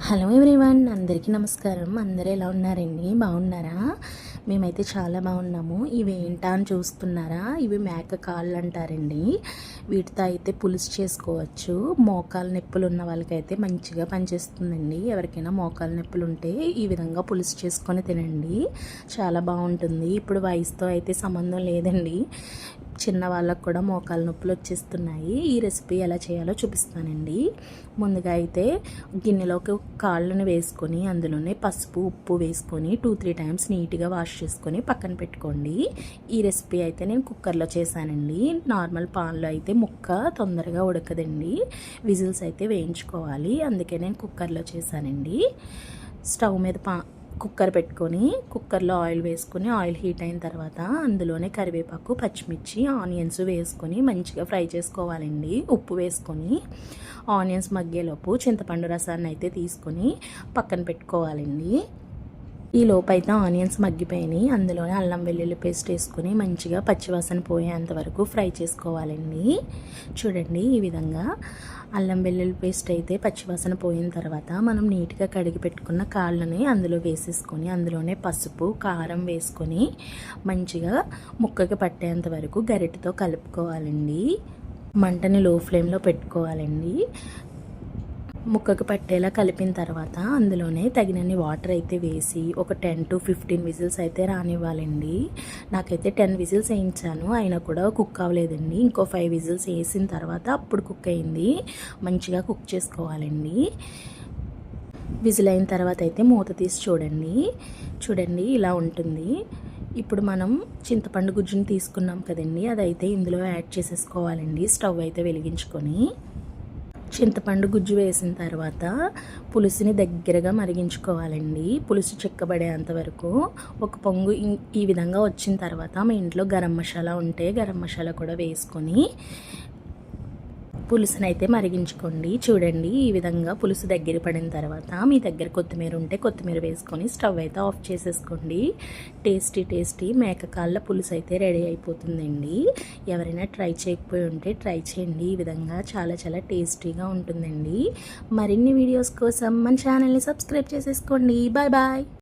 Hello everyone, అందరికీ నమస్కారం. అందరూ ఎలా ఉన్నారండి? బాగున్నారా? మేమైతే చాలా బాగున్నాము. ఇవి ఏంటా అని చూస్తున్నారా? ఇవి మేక కాళ్ళు అంటారండి. వీటితో అయితే పులుసు చేసుకోవచ్చు. మోకాలు నొప్పులు ఉన్న వాళ్ళకైతే మంచిగా పనిచేస్తుందండి. ఎవరికైనా మోకాలు నొప్పులు ఉంటే ఈ విధంగా పులుసు చేసుకొని తినండి, చాలా బాగుంటుంది. ఇప్పుడు వయసుతో అయితే సంబంధం లేదండి, చిన్న వాళ్ళకు కూడా మోకాలు నొప్పులు వచ్చేస్తున్నాయి. ఈ రెసిపీ ఎలా చేయాలో చూపిస్తానండి. ముందుగా అయితే గిన్నెలోకి కాళ్ళను వేసుకొని అందులోనే పసుపు ఉప్పు వేసుకొని 2-3 టైమ్స్ నీట్గా వాష్ చేసుకొని పక్కన పెట్టుకోండి. ఈ రెసిపీ అయితే నేను కుక్కర్లో చేశానండి. నార్మల్ పాన్లో అయితే ముక్క తొందరగా ఉడకదండి, విజిల్స్ అయితే వేయించుకోవాలి. అందుకే నేను కుక్కర్లో చేశానండి. స్టవ్ మీద కుక్కర్ పెట్టుకొని కుక్కర్లో ఆయిల్ వేసుకొని ఆయిల్ హీట్ అయిన తర్వాత అందులోనే కరివేపాకు, పచ్చిమిర్చి, ఆనియన్స్ వేసుకొని మంచిగా ఫ్రై చేసుకోవాలండి. ఉప్పు వేసుకొని ఆనియన్స్ మగ్గేలోపు చింతపండు రసాన్ని అయితే తీసుకొని పక్కన పెట్టుకోవాలండి. ఈ లోపైతే ఆనియన్స్ మగ్గిపోయినాయి. అందులోనే అల్లం వెల్లుల్లి పేస్ట్ వేసుకొని మంచిగా పచ్చివాసన పోయేంత వరకు ఫ్రై చేసుకోవాలండి. చూడండి, ఈ విధంగా అల్లం వెల్లుల్లి పేస్ట్ అయితే పచ్చివాసన పోయిన తర్వాత మనం నీట్గా కడిగి పెట్టుకున్న కాళ్ళని అందులో వేసేసుకొని అందులోనే పసుపు, కారం వేసుకొని మంచిగా ముక్కకి పట్టేంత వరకు గరిటెతో కలుపుకోవాలండి. మంటని లో ఫ్లేమ్లో పెట్టుకోవాలండి. ముక్కకు పట్టేలా కలిపిన తర్వాత అందులోనే తగినన్ని వాటర్ అయితే వేసి ఒక 10-15 విజిల్స్ అయితే రానివ్వాలండి. నాకైతే 10 విజిల్స్ వేయించాను, అయినా కూడా కుక్ అవ్వలేదండి. ఇంకో 5 విజిల్స్ వేసిన తర్వాత అప్పుడు కుక్ అయింది. మంచిగా కుక్ చేసుకోవాలండి. విజిల్ అయిన తర్వాత అయితే మూత తీసి చూడండి ఇలా ఉంటుంది. ఇప్పుడు మనం చింతపండు గుజ్జుని తీసుకున్నాం కదండి, అదైతే ఇందులో యాడ్ చేసేసుకోవాలండి. స్టవ్ అయితే వెలిగించుకొని చింతపండు గుజ్జు వేసిన తర్వాత పులుసుని దగ్గరగా మరిగించుకోవాలండి. పులుసు చిక్కబడేంత వరకు ఒక పొంగు ఈ విధంగా వచ్చిన తర్వాత మీ ఇంట్లో గరం మసాలా ఉంటే గరం మసాలా కూడా వేసుకొని పులుసుని అయితే మరిగించుకోండి. చూడండి, ఈ విధంగా పులుసు దగ్గర పడిన తర్వాత మీ దగ్గర కొత్తిమీర ఉంటే కొత్తిమీర వేసుకొని స్టవ్ అయితే ఆఫ్ చేసేసుకోండి. టేస్టీ మేక కాళ్ళ పులుసు అయితే రెడీ అయిపోతుందండి. ఎవరైనా ట్రై చేయకపోయి ఉంటే ట్రై చేయండి. ఈ విధంగా చాలా టేస్టీగా ఉంటుందండి. మరిన్ని వీడియోస్ కోసం మన ఛానల్ని సబ్స్క్రైబ్ చేసేసుకోండి. బాయ్.